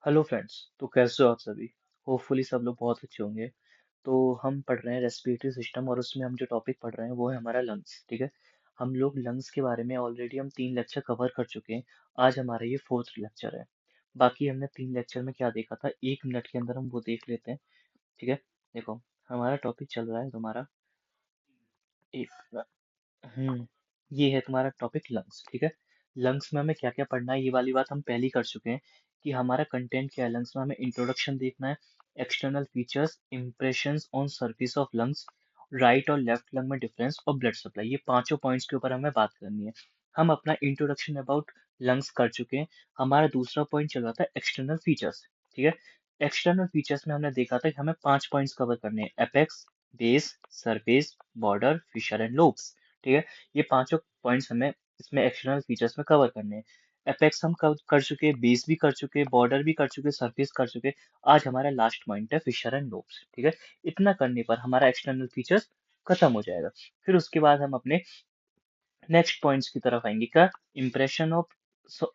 Hello friends. तो कैसे हो आप सभी? होपफुली सब लोग बहुत अच्छे होंगे। तो हम पढ़ रहे हैं रेस्पिरेटरी सिस्टम और उसमें हम जो टॉपिक पढ़ रहे हैं वो है हमारा लंग्स। ठीक है। हम लोग लंग्स के बारे में ऑलरेडी हम 3 लेक्चर कवर कर चुके हैं। आज हमारा ये 4th लेक्चर है। बाकी हमने 3 लेक्चर में क्या देखा था 1 मिनट के अंदर हम वो देख लेते हैं। ठीक है। देखो, हमारा टॉपिक चल रहा है तुम्हारा एक हम्म ये है तुम्हारा टॉपिक लंग्स। ठीक है। लंग्स में हमें क्या क्या पढ़ना है ये वाली बात हम पहले ही कर चुके हैं कि हमारा कंटेंट क्या है। लंग्स में हमें इंट्रोडक्शन देखना है, external features, impressions on surface of lungs, right और लेफ्ट लंग में डिफरेंस और ब्लड सप्लाई, ये पांचों पॉइंट्स के ऊपर हमें बात करनी है। हम अपना इंट्रोडक्शन अबाउट लंग्स कर चुके हैं। हमारा दूसरा पॉइंट चल रहा था एक्सटर्नल फीचर्स। ठीक है। एक्सटर्नल फीचर्स में हमने देखा था कि हमें 5 पॉइंट्स कवर करने हैं: apex, base, surface, border, fissure and lobes. ठीक है। ये पांचों पॉइंट्स हमें इसमें एक्सटर्नल फीचर्स में कवर करने हैं। एपेक्स हम कर चुके हैं, बेस भी कर चुके हैं, बॉर्डर भी कर चुके हैं, सरफेस कर चुके हैं। आज हमारा लास्ट पॉइंट है फिशर एंड लोब्स। ठीक है। इतना करने पर हमारा एक्सटर्नल फीचर्स खत्म हो जाएगा। फिर उसके बाद हम अपने नेक्स्ट पॉइंट्स की तरफ आएंगे। क्या?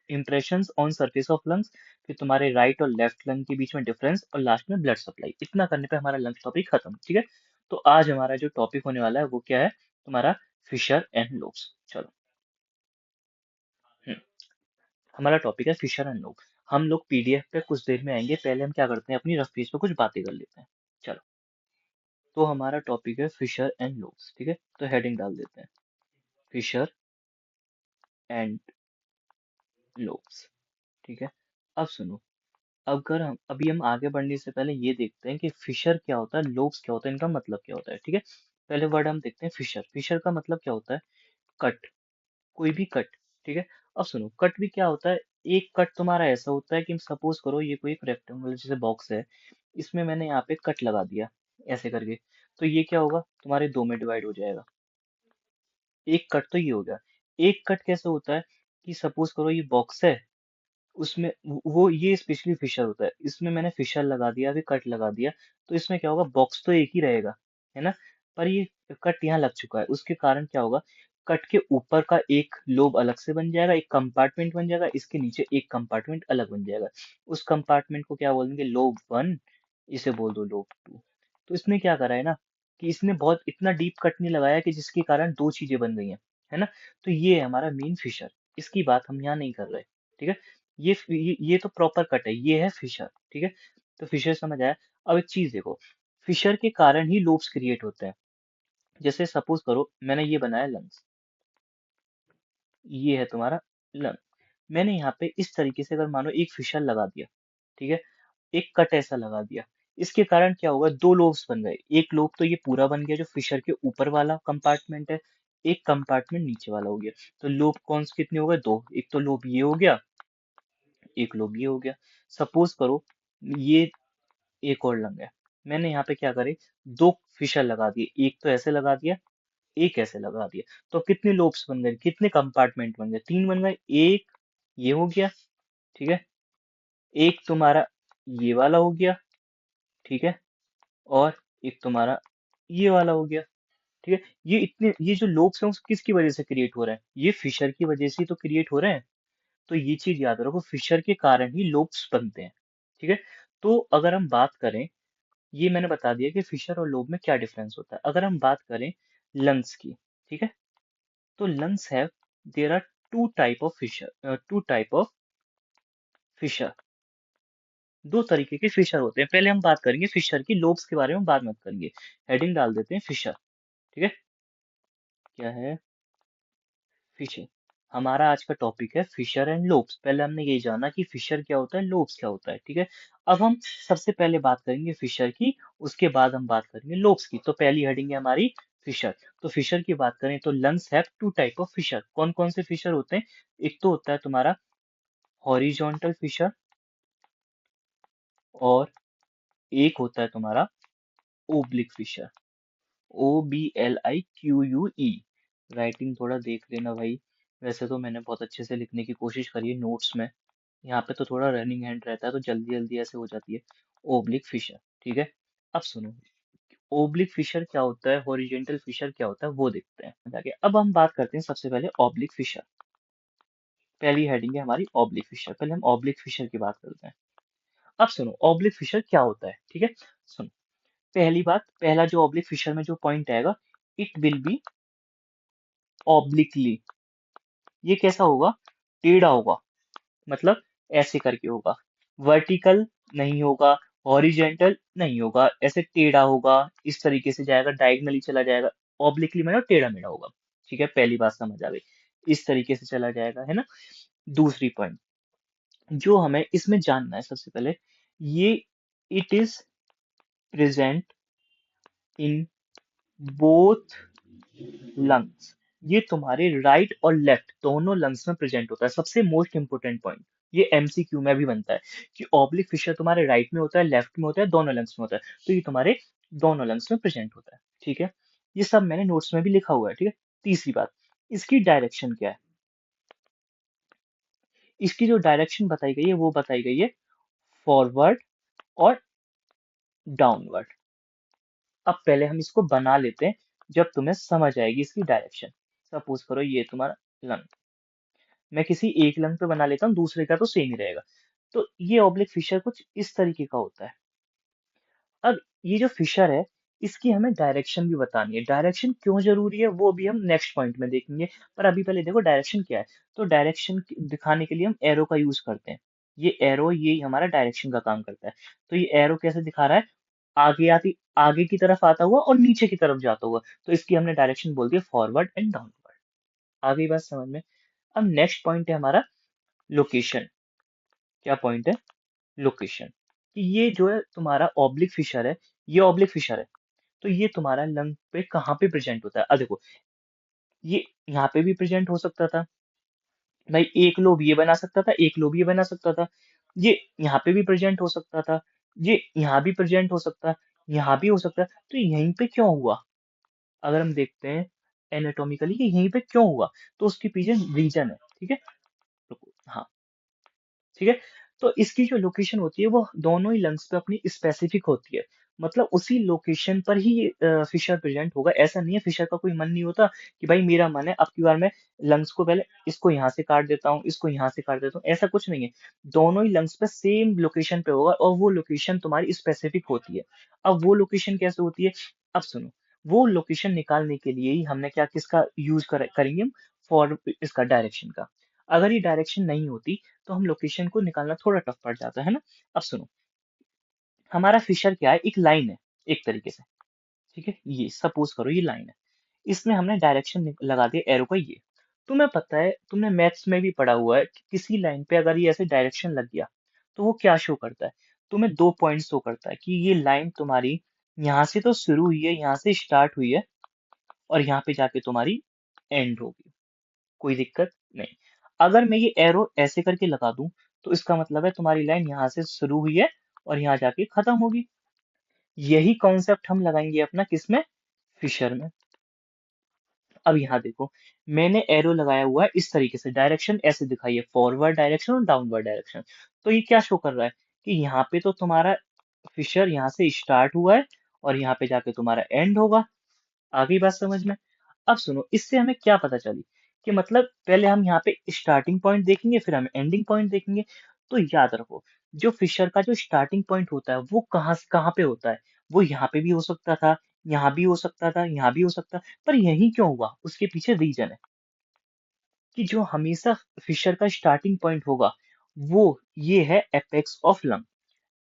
Impressions on surface of lungs, फिर तुम्हारे राइट और लेफ्ट लंग के बीच में डिफरेंस और लास्ट में ब्लड सप्लाई। इतना करने पे हमारा लंग्स टॉपिक खत्म। ठीक है। तो आज हमारा जो टॉपिक होने वाला है वो क्या है? तुम्हारा फिशर एंड लोब्स। चलो। हम्म, हमारा टॉपिक है फिशर एंड लोब्स। हम लोग पीडीएफ पे कुछ देर में आएंगे, पहले हम क्या करते हैं अपनी रफ पेज पे कुछ बातें कर लेते हैं। चलो। तो हमारा टॉपिक है फिशर एंड लोब्स। ठीक है। तो हेडिंग डाल देते हैं, फिशर एंड लोब्स। ठीक है। अब सुनो, अगर हम अभी हम आगे बढ़ने से पहले ये देखते हैं कि फिशर क्या होता है, लोब्स क्या होता है, इनका मतलब क्या होता है। ठीक है। पहले वर्ड हम देखते हैं फिशर। फिशर का मतलब क्या होता है? कट, कोई भी कट। ठीक है। अब सुनो, कट भी क्या होता है? एक कट तुम्हारा ऐसा होता है कि सपोज करो ये कोई एक रेक्टेंगल जैसे बॉक्स है, इसमें मैंने यहाँ पे कट लगा दिया ऐसे करके, तो ये क्या होगा? तुम्हारे दो में डिवाइड हो जाएगा। एक कट तो ये हो गया। एक कट कैसे होता है कि सपोज करो ये बॉक्स है, उसमें वो ये स्पेशली फिशर होता है, इसमें मैंने फिशर लगा दिया, अभी कट लगा दिया, तो इसमें क्या होगा? बॉक्स तो एक ही रहेगा, है ना? पर ये कट यहाँ लग चुका है, उसके कारण क्या होगा? कट के ऊपर का एक लोब अलग से बन जाएगा, एक कंपार्टमेंट बन जाएगा, इसके नीचे एक कंपार्टमेंट अलग बन जाएगा। उस कंपार्टमेंट को क्या बोलेंगे? Lobe one. इसे बोल दो लोब टू। तो इसने क्या करा है ना कि इसने बहुत इतना डीप कट नहीं लगाया कि जिसके कारण दो चीजें बन गई हैं, है ना? तो ये है हमारा मेन फिशर। इसकी बात हम यहाँ नहीं कर रहे। ठीक है। ये तो प्रॉपर कट है, ये है फिशर। ठीक है। तो फिशर समझ आया। अब एक चीज देखो, फिशर के कारण ही लोब्स क्रिएट होते हैं। जैसे सपोज करो मैंने ये बनाया लंग्स, ये है तुम्हारा लंग। मैंने यहाँ पे इस तरीके से अगर मानो एक फिशर लगा दिया, ठीक है, एक कट ऐसा लगा दिया, इसके कारण क्या होगा? दो लोब्स बन गए। एक लोब तो ये पूरा बन गया जो फिशर के ऊपर वाला कंपार्टमेंट है, एक कंपार्टमेंट नीचे वाला हो गया। तो लोब कौन से कितने हो गए? दो। एक तो लोब ये हो गया, एक लोब ये हो गया। सपोज करो ये एक और लंग है, मैंने यहाँ पे क्या करे? दो फिशर लगा दिए, एक तो ऐसे लगा दिया, एक ऐसे लगा दिया। तो कितने लोब्स बन गए? कितने कंपार्टमेंट बन गए? तीन बन गए। एक ये हो गया, ठीक है, एक तुम्हारा ये वाला हो गया, ठीक है, और एक तुम्हारा ये वाला हो गया। ठीक है। ये जो लोब्स हैं वो किसकी वजह से क्रिएट हो रहे हैं? ये फिशर की वजह से ही तो क्रिएट हो रहे हैं। तो ये चीज याद रखो, फिशर के कारण ही लोब्स बनते हैं। ठीक है। तो अगर हम बात करें, ये मैंने बता दिया कि फिशर और लोब में क्या डिफरेंस होता है। अगर हम बात करें लंग्स की, ठीक है, तो lungs have, there are two type of fissure. दो तरीके के फिशर होते हैं। पहले हम बात करेंगे फिशर की, लोब्स के बारे में बाद में करेंगे। हेडिंग डाल देते हैं फिशर। ठीक है। क्या है? फिशर। हमारा आज का टॉपिक है फिशर एंड लोब्स। पहले हमने ये जाना कि फिशर क्या होता है, लोब्स क्या होता है। ठीक है। अब हम सबसे पहले बात करेंगे फिशर की, उसके बाद हम बात करेंगे लोब्स की। तो पहली हेडिंग है हमारी फिशर। तो फिशर की बात करें तो lungs have two type of fissure. कौन कौन से फिशर होते हैं? एक तो होता है तुम्हारा हॉरिजॉन्टल फिशर, और एक होता है तुम्हारा ओब्लिक फिशर। OBLIQUE। राइटिंग थोड़ा देख लेना भाई। वैसे तो मैंने बहुत अच्छे से लिखने की कोशिश करी है नोट्स में, यहाँ पे तो थोड़ा रनिंग हैंड रहता है तो जल्दी जल्दी ऐसे हो जाती है। Oblique fissure. ठीक है। अब सुनो, ओब्लिक फिशर क्या होता है, हॉरिजॉन्टल फिशर क्या होता है, वो देखते हैं जाके। अब हम बात करते हैं सबसे पहले ऑब्लिक फिशर। पहली हेडिंग है हमारी ऑब्लिक फिशर। पहले हम ऑब्लिक फिशर की बात करते हैं। अब सुनो ऑब्लिक फिशर क्या होता है, ठीक है। सुनो, पहली बात, पहला जो ऑब्लिक फिशर में जो पॉइंट आएगा, इट विल बी ऑब्लिकली। ये कैसा होगा, टेढ़ा होगा, मतलब ऐसे करके होगा, वर्टिकल नहीं होगा, हॉरिजेंटल नहीं होगा, ऐसे टेढ़ा होगा, इस तरीके से जाएगा, डायगनली चला जाएगा। ऑब्लिकली मतलब टेढ़ा मेढ़ा होगा, ठीक है, पहली बात समझ आ गई। इस तरीके से चला जाएगा, है ना। दूसरी पॉइंट जो हमें इसमें जानना है सबसे पहले, ये it is present in both lungs. ये तुम्हारे राइट और लेफ्ट दोनों लंग्स में प्रेजेंट होता है, सबसे मोस्ट इंपोर्टेंट पॉइंट। ये एमसीक्यू में भी बनता है कि ऑब्लिक फिशर तुम्हारे राइट में होता है, लेफ्ट में होता है, दोनों लंग्स में होता है। तो ये तुम्हारे दोनों लंग्स में प्रेजेंट होता है, ठीक है। ये सब मैंने नोट्स में भी लिखा हुआ है, ठीक है। तीसरी बात, इसकी डायरेक्शन क्या है। इसकी जो डायरेक्शन बताई गई है वो बताई गई है फॉरवर्ड और डाउनवर्ड। अब पहले हम इसको बना लेते हैं, जब तुम्हें समझ आएगी इसकी डायरेक्शन। सपोज करो ये तुम्हारा लंग, मैं किसी एक लंग पे बना लेता हूँ, दूसरे का तो सेम ही रहेगा। तो ये ऑब्लिक फिशर कुछ इस तरीके का होता है। अब ये जो फिशर है, इसकी हमें डायरेक्शन भी बतानी है। डायरेक्शन क्यों जरूरी है वो भी हम नेक्स्ट पॉइंट में देखेंगे, पर अभी पहले देखो डायरेक्शन क्या है। तो डायरेक्शन दिखाने के लिए हम एरो का यूज करते हैं। ये एरो ये हमारा डायरेक्शन का काम करता है। तो ये एरो कैसे दिखा रहा है, आगे की तरफ आता हुआ और नीचे की तरफ जाता हुआ। तो इसकी हमने डायरेक्शन बोल दी फॉरवर्ड एंड डाउनवर्ड। आगे बात समझ में। अब नेक्स्ट पॉइंट है हमारा लोकेशन। क्या पॉइंट है, लोकेशन। कि ये जो है तुम्हारा ऑब्लिक फिशर है, ये ऑब्लिक फिशर है, तो ये तुम्हारा लंग पे कहाँ पे प्रेजेंट होता है। अब देखो, ये यहाँ पे भी प्रेजेंट हो सकता था भाई, एक लोब ये बना सकता था, एक लोब ये बना सकता था। ये यहाँ पे भी प्रेजेंट हो सकता था, ये यहाँ भी प्रेजेंट हो सकता है, यहाँ भी हो सकता है। तो यहीं पे क्यों हुआ, अगर हम देखते हैं एनाटोमिकली कि यहीं पे क्यों हुआ, तो उसके पीछे रीजन है, ठीक है। रुको, हाँ, ठीक है। तो इसकी जो लोकेशन होती है वो दोनों ही लंग्स पे अपनी स्पेसिफिक होती है, मतलब उसी लोकेशन पर ही फिशर प्रेजेंट होगा। ऐसा नहीं है, फिशर का कोई मन नहीं होता कि भाई मेरा मन है अब की बार मैं लंग्स को पहले इसको यहाँ से काट देता हूँ, इसको यहाँ से काट देता हूँ, ऐसा कुछ नहीं है। दोनों ही लंग्स पे सेम लोकेशन पे होगा और वो लोकेशन तुम्हारी स्पेसिफिक होती है। अब वो लोकेशन कैसे होती है, अब सुनो। वो लोकेशन निकालने के लिए ही हमने क्या किसका यूज करेंगे हम, फॉर इसका डायरेक्शन का। अगर ये डायरेक्शन नहीं होती तो हम लोकेशन को निकालना थोड़ा टफ पड़ जाता है ना। अब सुनो, हमारा फिशर क्या है, एक लाइन है एक तरीके से, ठीक है। ये सपोज करो ये लाइन है, इसमें हमने डायरेक्शन लगा दिया एरो का ये। तुम्हें पता है, तुमने मैथ्स में भी पढ़ा हुआ है कि किसी लाइन पे अगर ये ऐसे डायरेक्शन लग गया तो वो क्या शो करता है, तुम्हें दो पॉइंट शो करता है कि ये लाइन तुम्हारी यहाँ से तो शुरू हुई है, यहाँ से स्टार्ट हुई है और यहाँ पे जाके तुम्हारी एंड होगी। कोई दिक्कत नहीं। अगर मैं ये एरो ऐसे करके लगा दूं तो इसका मतलब है तुम्हारी लाइन यहाँ से शुरू हुई है और यहाँ जाके खत्म होगी। यही कॉन्सेप्ट हम लगाएंगे अपना किसमें, फिशर में। अब यहाँ देखो, मैंने एरो लगाया हुआ है इस तरीके से, डायरेक्शन ऐसे दिखाई है, फॉरवर्ड डायरेक्शन और डाउनवर्ड डायरेक्शन। तो ये क्या शो कर रहा है कि यहाँ पे तो तुम्हारा फिशर यहाँ से स्टार्ट हुआ है और यहाँ पे जाके तुम्हारा एंड होगा। आ गई बात समझ में। अब सुनो, इससे हमें क्या पता चली कि मतलब पहले हम यहाँ पे स्टार्टिंग पॉइंट देखेंगे, फिर हम एंडिंग पॉइंट देखेंगे। तो याद रखो, जो फिशर का जो स्टार्टिंग पॉइंट होता है वो कहाँ पे होता है, वो यहाँ पे भी हो सकता था, यहाँ भी हो सकता था, यहाँ भी हो सकता, पर यही क्यों हुआ, उसके पीछे रीजन है कि जो हमेशा फिशर का स्टार्टिंग पॉइंट होगा वो ये है apex of lung.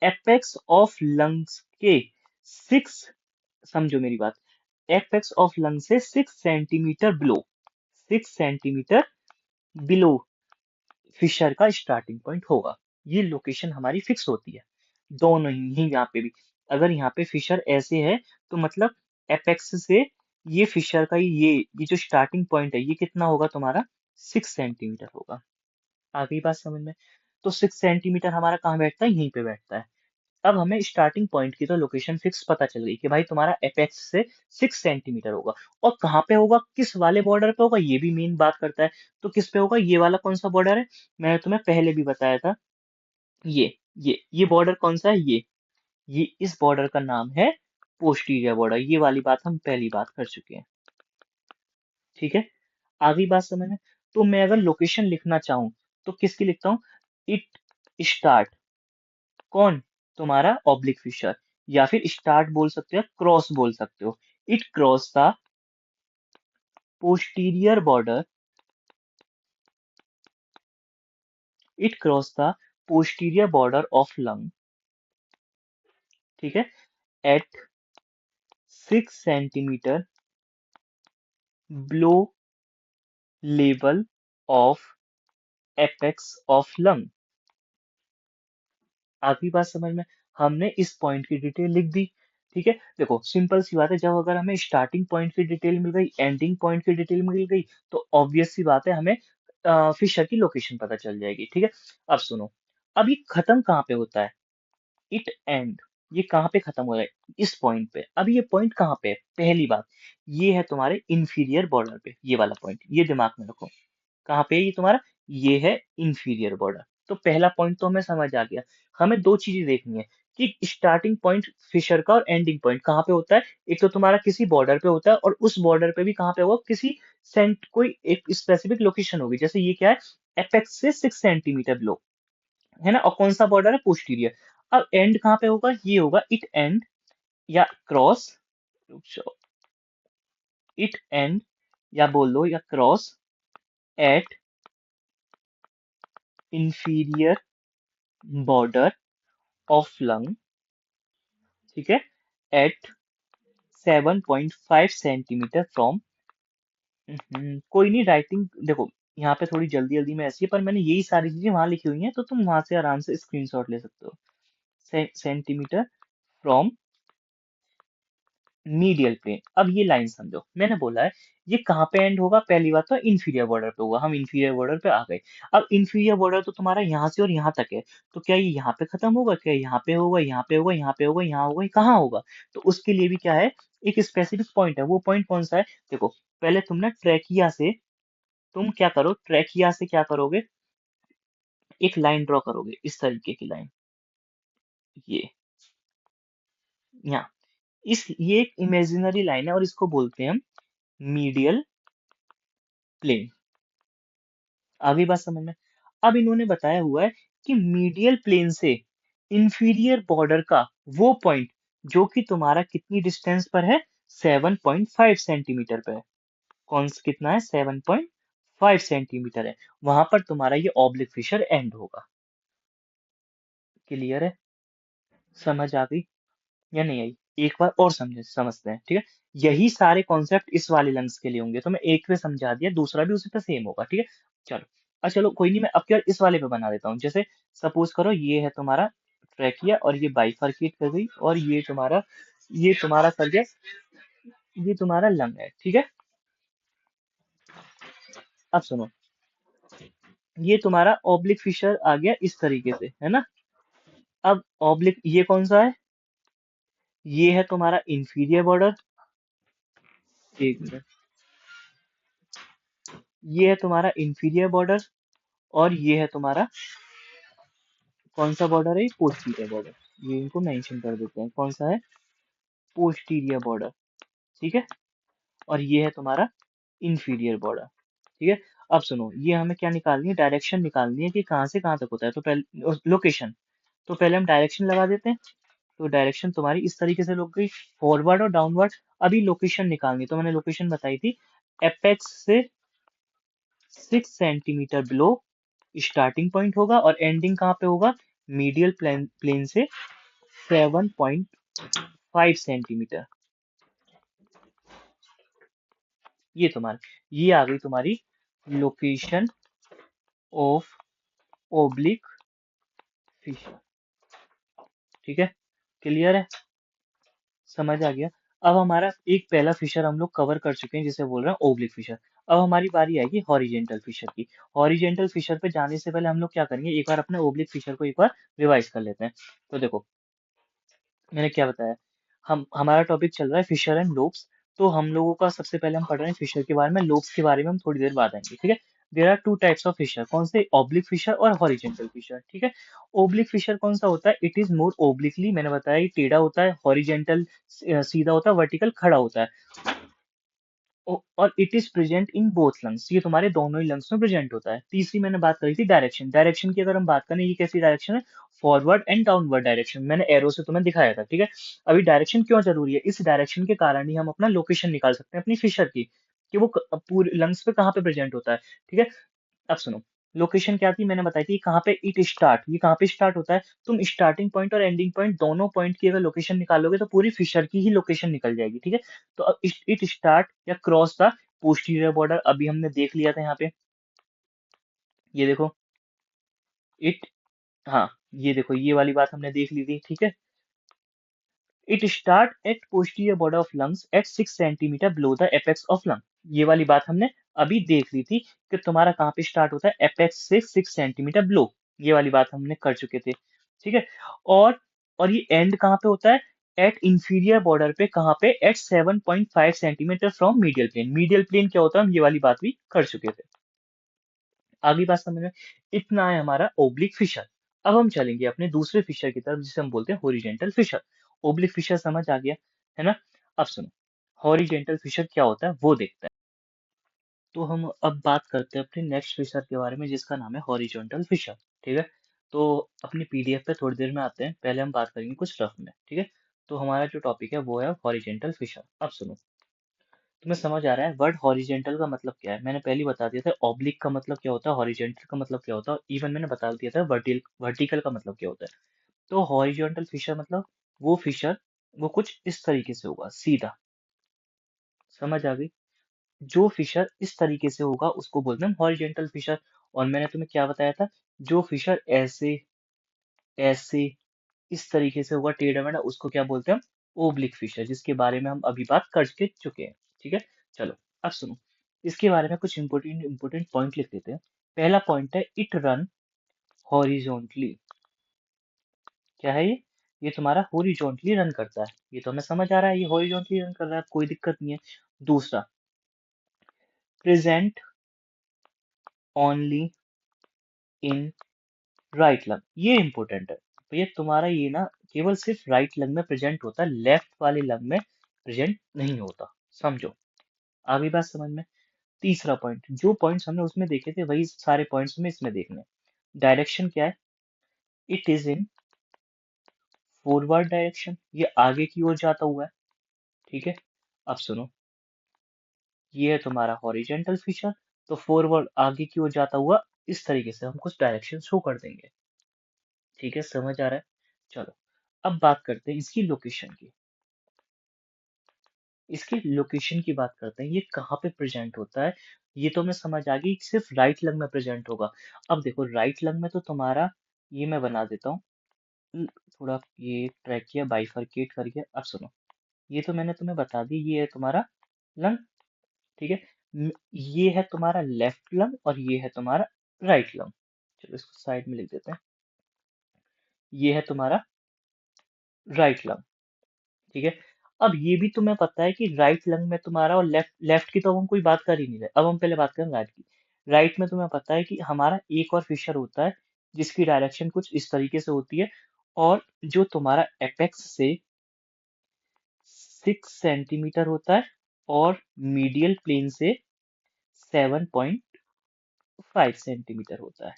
Apex of lungs के 6, समझो मेरी बात, एपेक्स ऑफ लंग से 6 centimetre below, 6 centimetre below fissure का स्टार्टिंग पॉइंट होगा। ये लोकेशन हमारी फिक्स होती है, दोनों ही यहाँ पे भी। अगर यहाँ पे फिशर ऐसे है तो मतलब एपेक्स से ये फिशर का ये जो स्टार्टिंग पॉइंट है ये कितना होगा तुम्हारा, 6 सेंटीमीटर होगा। आ गई बात समझ में। तो 6 सेंटीमीटर हमारा कहाँ बैठता है, यहीं पे बैठता है। अब हमें स्टार्टिंग पॉइंट की तो लोकेशन फिक्स पता चल गई कि भाई तुम्हारा एपेक्स से 6 सेंटीमीटर होगा, और कहाँ पे होगा, किस वाले बॉर्डर पे होगा, ये भी मेन बात करता है। तो किस पे होगा, ये वाला कौन सा बॉर्डर है, मैंने तुम्हें पहले भी बताया था। ये ये बॉर्डर कौन सा है, ये इस बॉर्डर का नाम है पोस्टीरियर बॉर्डर। ये वाली बात हम पहली बात कर चुके हैं, ठीक है। आगे बात समझ में। तो मैं अगर लोकेशन लिखना चाहूँ तो किसकी लिखता हूँ, इट स्टार्ट कौन? तुम्हारा ऑब्लिक फिशर, या फिर स्टार्ट बोल सकते हो, क्रॉस बोल सकते हो। It cross the posterior border, it cross the posterior border of lung, ठीक है, at 6 centimetre below level of apex of lung. आखिरी बात समझ में? हमने इस पॉइंट की डिटेल लिख दी, ठीक है। देखो सिंपल सी बात है, जब अगर हमें स्टार्टिंग पॉइंट की डिटेल मिल गई, एंडिंग पॉइंट की डिटेल मिल गई, तो ऑब्वियस सी बात है हमें फिशर की लोकेशन पता चल जाएगी, ठीक है। अब सुनो, अब ये खत्म कहाँ पे होता है? इट एंड, ये कहाँ पे खत्म हो रहा है? इस पॉइंट पे। अब ये पॉइंट कहाँ पे है? पहली बात, ये है तुम्हारे इंफीरियर बॉर्डर पे, ये वाला पॉइंट, ये दिमाग में रखो। कहाँ पे है ये तुम्हारा? ये है इंफीरियर बॉर्डर। तो पहला पॉइंट तो हमें समझ आ गया। हमें दो चीजें देखनी है कि स्टार्टिंग पॉइंट फिशर का और एंडिंग पॉइंट कहाँ पे होता है। एक तो तुम्हारा किसी बॉर्डर पे होता है, और उस बॉर्डर पे भी कहाँ पे होगा? किसी सेंट, कोई एक स्पेसिफिक लोकेशन होगी। जैसे ये क्या है? एपेक्स से 6 सेंटीमीटर बिलो, है ना। और कौन सा बॉर्डर है? पोस्टीरियर। अब एंड कहाँ पे होगा? ये होगा इट एंड, या क्रॉस, इट एंड, या बोल दो, या cross at inferior border of lung, ठीक है, एट 7.5 सेंटीमीटर फ्रॉम। कोई नहीं, राइटिंग देखो यहाँ पे थोड़ी जल्दी जल्दी में ऐसी है, पर मैंने यही सारी चीजें वहां लिखी हुई हैं, तो तुम वहां से आराम से स्क्रीनशॉट ले सकते हो। Centimetre from medial plane. अब ये लाइन समझो, मैंने बोला है ये कहाँ पे एंड होगा? पहली बात तो इंफीरियर बॉर्डर पे होगा। हम इंफीरियर बॉर्डर पे आ गए। अब इंफीरियर बॉर्डर तो तुम्हारा यहाँ से और यहाँ तक है, तो क्या ये यहाँ पे खत्म होगा? क्या यहाँ पे होगा? यहाँ पे होगा? यहाँ पे होगा? यहाँ होगा? कहाँ होगा? तो उसके लिए भी क्या है, एक स्पेसिफिक पॉइंट है। वो पॉइंट कौन सा है? देखो, पहले तुम ना ट्रैकिया से, तुम क्या करो, ट्रैकिया से क्या करोगे, एक लाइन ड्रॉ करोगे, इस तरीके की लाइन, ये यहाँ, ये एक इमेजिनरी लाइन है, और इसको बोलते हैं हम मीडियल प्लेन। आगे बात समझ में? अब इन्होंने बताया हुआ है कि मीडियल प्लेन से इंफीरियर बॉर्डर का वो पॉइंट जो कि तुम्हारा कितनी डिस्टेंस पर है? 7.5 सेंटीमीटर पे है। कौन सा कितना है? 7.5 सेंटीमीटर है। वहां पर तुम्हारा ये ऑब्लिक फिशर एंड होगा। क्लियर है? समझ आ गई या नहीं आई? एक बार और समझते हैं, ठीक है। यही सारे कॉन्सेप्ट इस वाले लंग्स के लिए होंगे, तो मैं एक पे समझा दिया, दूसरा भी उसी पे सेम होगा, ठीक है। चलो, चलो कोई नहीं, मैं अब क्या इस वाले पे बना देता हूँ। जैसे सपोज करो ये है तुम्हारा ट्रैकिया, और ये बाइफरकेट कर गई, और ये तुम्हारा कर गया, ये तुम्हारा लंग है, ठीक है। अब सुनो, ये तुम्हारा ऑब्लिक फिशर आ गया इस तरीके से, है ना। अब ऑब्लिक ये कौन सा है? ये है तुम्हारा इंफीरियर बॉर्डर। एक मिनट, ये है तुम्हारा इंफीरियर बॉर्डर, और ये है तुम्हारा कौन सा बॉर्डर है? Posterior border. ये इनको मेंशन कर देते हैं, कौन सा है? पोस्टीरियर बॉर्डर, ठीक है। और ये है तुम्हारा इंफीरियर बॉर्डर, ठीक है। अब सुनो, ये हमें क्या निकालनी है? डायरेक्शन निकालनी है कि कहाँ से कहाँ तक होता है। तो पहले लोकेशन, तो पहले हम डायरेक्शन लगा देते हैं। तो डायरेक्शन तुम्हारी इस तरीके से लग गई, फॉरवर्ड और डाउनवर्ड। अभी लोकेशन निकालनी, तो मैंने लोकेशन बताई थी, एपेक्स से 6 सेंटीमीटर बिलो स्टार्टिंग पॉइंट होगा, और एंडिंग कहाँ पे होगा? मीडियल प्लेन से 7.5 सेंटीमीटर। ये आ गई तुम्हारी लोकेशन ऑफ ओब्लिक फिशर, ठीक है। क्लियर है? समझ आ गया? अब हमारा एक पहला फिशर हम लोग कवर कर चुके हैं, जिसे बोल रहे हैं ओब्लिक फिशर। अब हमारी बारी आएगी हॉरिजेंटल फिशर की। हॉरिजेंटल फिशर पे जाने से पहले हम लोग क्या करेंगे, एक बार अपने ओब्लिक फिशर को एक बार रिवाइज कर लेते हैं। तो देखो, मैंने क्या बताया, हम हमारा टॉपिक चल रहा है फिशर एंड लोब्स। तो हम लोगों का सबसे पहले हम पढ़ रहे हैं फिशर के बारे में, लोब्स के बारे में हम थोड़ी देर बाद आएंगे, ठीक है। There are two types of fissure, कौन से? ऑब्लिक फिशर और हॉरिजेंटल फिशर, ठीक है। ओब्लिक फिशर कौन सा होता है? इट इज मोर ओब्लिकली, मैंने बताया ये टेढ़ा होता है। हॉरिजेंटल सीधा होता है, वर्टिकल खड़ा होता है। और it is present in both lungs, ये तुम्हारे दोनों ही लंग्स में प्रेजेंट होता है। तीसरी मैंने बात करी थी डायरेक्शन। डायरेक्शन की अगर हम बात करें, ये कैसी डायरेक्शन है? फॉरवर्ड एंड डाउनवर्ड डायरेक्शन, मैंने एरो से तुम्हें दिखाया था, ठीक है। अभी डायरेक्शन क्यों जरूरी है? इस डायरेक्शन के कारण ही हम अपना लोकेशन निकाल सकते हैं अपनी फिशर की, कि वो पूरे लंग्स पे कहाँ पे प्रेजेंट होता है, ठीक है। अब सुनो, लोकेशन क्या थी मैंने बताई थी, कहाँ पे इट स्टार्ट, ये कहाँ पे स्टार्ट होता है। तुम स्टार्टिंग पॉइंट और एंडिंग पॉइंट दोनों पॉइंट की अगर लोकेशन निकालोगे तो पूरी फिशर की ही लोकेशन निकल जाएगी, ठीक है। तो अब इट स्टार्ट या क्रॉस द पोस्टीरियर बॉर्डर, अभी हमने देख लिया था यहाँ पे, ये देखो इट, हाँ ये देखो ये वाली बात हमने देख ली थी, ठीक है। It start at posterior border of lungs at 6 centimetre below the apex of lung, ये वाली बात हमने अभी देख ली थी कि तुम्हारा कहाँ पे स्टार्ट होता है, एपेक्स से 6 सेंटीमीटर बिलो, ये वाली बात हमने कर चुके थे, ठीक है। और और ये एंड कहाँ पे होता है? एट इंफीरियर बॉर्डर पे, कहाँ पे? At 7.5 centimetre from medial plane. Medial plane क्या होता है हम ये वाली बात भी कर चुके थे। आगे बात समझ में, इतना है हमारा ओब्लिक फिशर। अब हम चलेंगे अपने दूसरे फिशर की तरफ जिसे हम बोलते हैं हॉरिजेंटल फिशर। ओब्लिक फिशर समझ आ गया है ना। अब सुनो, हॉरिजेंटल फिशर क्या होता है वो देखते हैं। तो हम अब बात करते हैं अपने नेक्स्ट फिशर के बारे में जिसका नाम है हॉरिजॉन्टल फिशर, ठीक है। तो अपनी पीडीएफ पे थोड़ी देर में आते हैं, पहले हम बात करेंगे कुछ रफ में, ठीक है। तो हमारा जो टॉपिक है वो है हॉरिजेंटल फिशर। अब सुनो, तुम्हें समझ आ रहा है वर्ड हॉरिजेंटल का मतलब क्या है? मैंने पहले ही बता दिया था। ऑब्लिक का मतलब क्या होता है, हॉरिजेंटल का मतलब क्या होता है, इवन मैंने बता दिया था वर्टिकल का मतलब क्या होता है। तो हॉरिजॉन्टल फिशर मतलब वो फिशर, वो कुछ इस तरीके से होगा, सीधा, समझ आ गई। जो फिशर इस तरीके से होगा उसको बोलते हैं हॉरिजेंटल फिशर। और मैंने तुम्हें क्या बताया था? जो फिशर ऐसे ऐसे इस तरीके से होगा टेढ़ा मेढ़ा, उसको क्या बोलते हैं हम? ओब्लिक फिशर, जिसके बारे में हम अभी बात कर के चुके हैं, ठीक है। चलो अब सुनो, इसके बारे में कुछ इंपोर्टेंट इंपोर्टेंट पॉइंट लिख देते हैं। पहला पॉइंट है इट रन हॉरिजॉन्टली। क्या है ये तुम्हारा हॉरिजॉन्टली रन करता है, ये तो हमें समझ आ रहा है, ये हॉरिजॉन्टली रन कर रहा है, कोई दिक्कत नहीं है। दूसरा, present only in right lung, ये इंपॉर्टेंट है भैया तुम्हारा, ये ना केवल सिर्फ राइट लंग में प्रेजेंट होता है, लेफ्ट वाले लंग में प्रेजेंट नहीं होता, समझो। आगे बात समझ में। तीसरा पॉइंट, जो पॉइंट्स हमने उसमें देखे थे वही सारे पॉइंट्स हमें इसमें देखने हैं। डायरेक्शन क्या है? It is in forward direction, ये आगे की ओर जाता हुआ है, ठीक है। अब सुनो, ये है तुम्हारा हॉरिजेंटल फीचर, तो फॉरवर्ड आगे की ओर जाता हुआ इस तरीके से हम कुछ डायरेक्शन शो कर देंगे, ठीक है, समझ आ रहा है। चलो अब बात करते हैं इसकी लोकेशन की। इसकी लोकेशन की बात करते हैं, ये कहाँ पे प्रेजेंट होता है। ये तो हमें समझ आ गई कि सिर्फ राइट लंग में प्रेजेंट होगा। अब देखो राइट लंग में तो तुम्हारा, ये मैं बना देता हूँ, थोड़ा ये ट्रैक किया बाइफरकेट करके। अब सुनो, ये तो मैंने तुम्हें बता दी, ये है तुम्हारा लंग, ठीक है। ये है तुम्हारा लेफ्ट लंग और ये है तुम्हारा राइट लंग। चलो इसको साइड में लिख देते हैं, ये है तुम्हारा राइट लंग, ठीक है। अब ये भी तुम्हें पता है कि राइट लंग में तुम्हारा, और लेफ्ट लेफ्ट की तो अब हम कोई बात कर ही नहीं रहे, अब हम पहले बात करें राइट की। राइट में तुम्हें पता है कि हमारा एक और फिशर होता है जिसकी डायरेक्शन कुछ इस तरीके से होती है, और जो तुम्हारा एपेक्स से 6 सेंटीमीटर होता है और मीडियल प्लेन से 7.5 सेंटीमीटर होता है।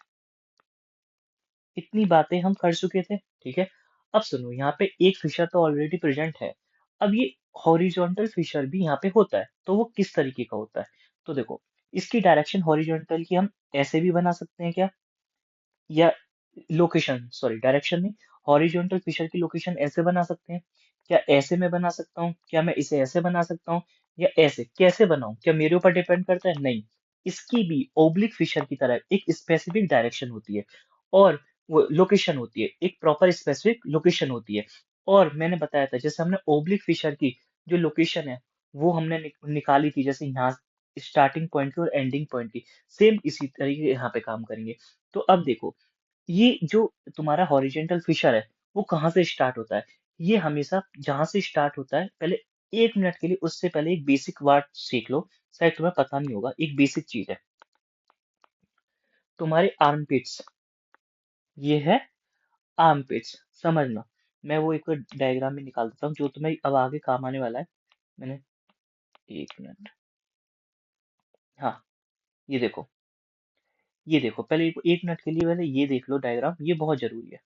इतनी बातें हम कर चुके थे, ठीक है। अब सुनो, यहाँ पे एक फिशर तो ऑलरेडी प्रेजेंट है, अब ये हॉरिजॉन्टल फिशर भी यहाँ पे होता है, तो वो किस तरीके का होता है? तो देखो, इसकी डायरेक्शन हॉरिजॉन्टल की हम ऐसे भी बना सकते हैं क्या, या लोकेशन, सॉरी डायरेक्शन नहीं, हॉरिजॉन्टल फिशर की लोकेशन ऐसे बना सकते हैं क्या? ऐसे मैं बना सकता हूँ क्या? मैं इसे ऐसे बना सकता हूँ या ऐसे? कैसे बनाऊं, क्या मेरे ऊपर डिपेंड करता है? नहीं, इसकी भी ओब्लिक फिशर की तरह एक स्पेसिफिक डायरेक्शन होती है, और वो लोकेशन होती है, एक प्रॉपर स्पेसिफिक लोकेशन होती है। और मैंने बताया था जैसे हमने ओब्लिक फिशर की जो लोकेशन है वो हमने निकाली थी, जैसे यहाँ स्टार्टिंग पॉइंट की और एंडिंग पॉइंट की, सेम इसी तरीके यहाँ पे काम करेंगे। तो अब देखो, ये जो तुम्हारा हॉरिजेंटल फिशर है वो कहाँ से स्टार्ट होता है? ये हमेशा जहां से स्टार्ट होता है, पहले 1 मिनट के लिए उससे पहले एक बेसिक वर्ड सीख लो, शायद तुम्हें पता नहीं होगा, एक बेसिक चीज है, तुम्हारे आर्मपिट्स, ये है आर्मपिट्स, समझना। मैं वो एक डायग्राम में निकाल देता हूँ जो तुम्हें अब आगे काम आने वाला है। मैंने, 1 मिनट, हाँ, ये देखो पहले एक मिनट के लिए पहले ये देख लो डायग्राम, ये बहुत जरूरी है।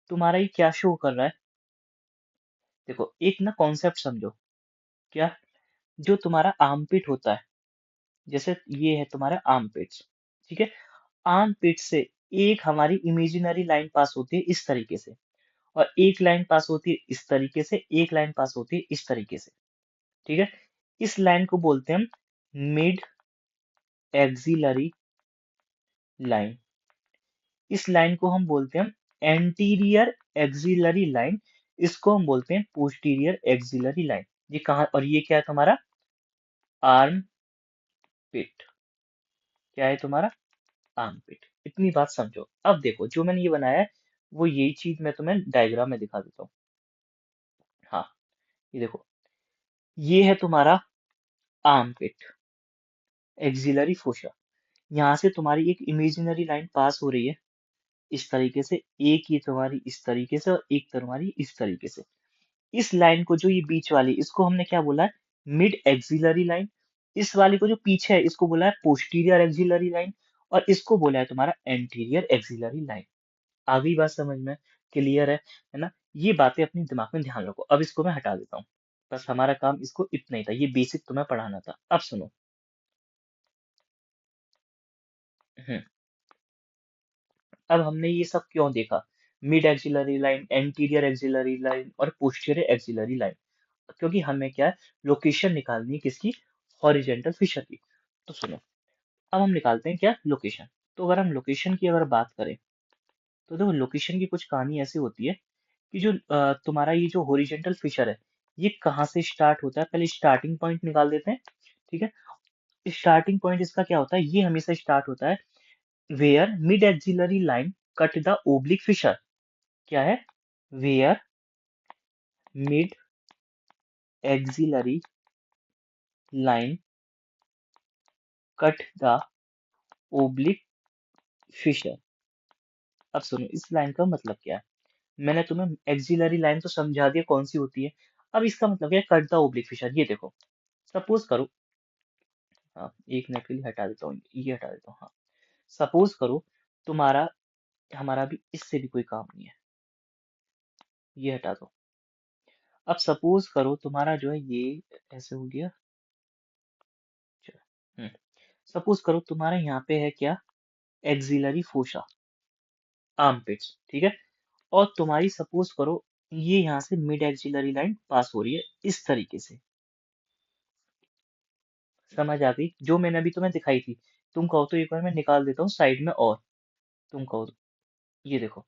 तुम्हारा ये क्या शो कर रहा है? देखो एक ना कॉन्सेप्ट समझो। क्या? जो तुम्हारा आर्मपिट होता है, जैसे ये है तुम्हारा आर्मपिट्स, ठीक है। आर्मपिट से एक हमारी इमेजिनरी लाइन पास होती है इस तरीके से, और एक लाइन पास होती है इस तरीके से, एक लाइन पास होती है इस तरीके से, ठीक है। इस लाइन को बोलते हैं हम मिड एक्सिलरी लाइन। इस लाइन को हम बोलते हैं एंटीरियर एक्सिलरी लाइन। इसको हम बोलते हैं पोस्टीरियर एक्सिलरी लाइन। ये कहाँ, और ये क्या है तुम्हारा? आर्म पिट। क्या है तुम्हारा? आर्म पिट। इतनी बात समझो। अब देखो जो मैंने ये बनाया है, वो यही चीज मैं तुम्हें डायग्राम में दिखा देता हूँ। हाँ, ये देखो, ये है तुम्हारा आर्म पिट, एक्सिलरी फोसा। यहाँ से तुम्हारी एक इमेजिनरी लाइन पास हो रही है इस तरीके से, एक ये तुम्हारी इस तरीके से और एक तुम्हारी इस तरीके से। इस लाइन को, जो ये बीच वाली, इसको हमने क्या बोला है? Mid axillary line. इस वाली को जो पीछे है, इसको बोला है पोस्टीरियर एक्सिलरी लाइन। और इसको बोला है तुम्हारा एंटीरियर एक्सिलरी लाइन। आ गई बात समझ में? क्लियर है ना? ये बातें अपने दिमाग में ध्यान रखो। अब इसको मैं हटा देता हूँ। बस हमारा काम इसको इतना ही था, ये बेसिक तुम्हें पढ़ाना था। अब सुनो। हम्म, अब हमने ये सब क्यों देखा? Mid axillary line, anterior axillary line और पोस्टीरियर एक्सिलरी लाइन, क्योंकि हमें क्या है, लोकेशन निकालनी है किसकी? हॉरिजेंटल फिशर की। तो सुनो, अब हम निकालते हैं क्या? लोकेशन। तो अगर हम लोकेशन की अगर बात करें, तो देखो लोकेशन की कुछ कहानी ऐसी होती है कि जो तुम्हारा ये जो हॉरिजेंटल फिशर है, ये कहाँ से स्टार्ट होता है? पहले स्टार्टिंग पॉइंट निकाल देते हैं, ठीक है। स्टार्टिंग पॉइंट इसका क्या होता है? ये हमेशा स्टार्ट होता है where mid axillary line cut the oblique fissure. क्या है? Where mid axillary line cut the oblique fissure. अब सुनो इस लाइन का मतलब क्या है। मैंने तुम्हें एक्सिलरी लाइन तो समझा दिया कौन सी होती है। अब इसका मतलब क्या है? Cut the oblique fissure. ये देखो, सपोज करो, हाँ एक मिनट के लिए हटा देता हूँ, ये हटा देता हूँ, हाँ। सपोज करो तुम्हारा, हमारा भी इससे भी कोई काम नहीं है, ये हटा दो। अब सपोज करो तुम्हारा जो है ये ऐसे हो गया। चलो, हम्म, सपोज करो तुम्हारा यहाँ पे है क्या? एक्सिलरी फोसा, आर्मपिट्स, ठीक है। और तुम्हारी सपोज करो ये यहाँ से मिड एक्सिलरी लाइन पास हो रही है इस तरीके से। समझ आ गई जो मैंने अभी तुम्हें दिखाई थी? तुम कहो तो एक बार मैं निकाल देता हूँ साइड में, और तुम कहो तो। ये देखो,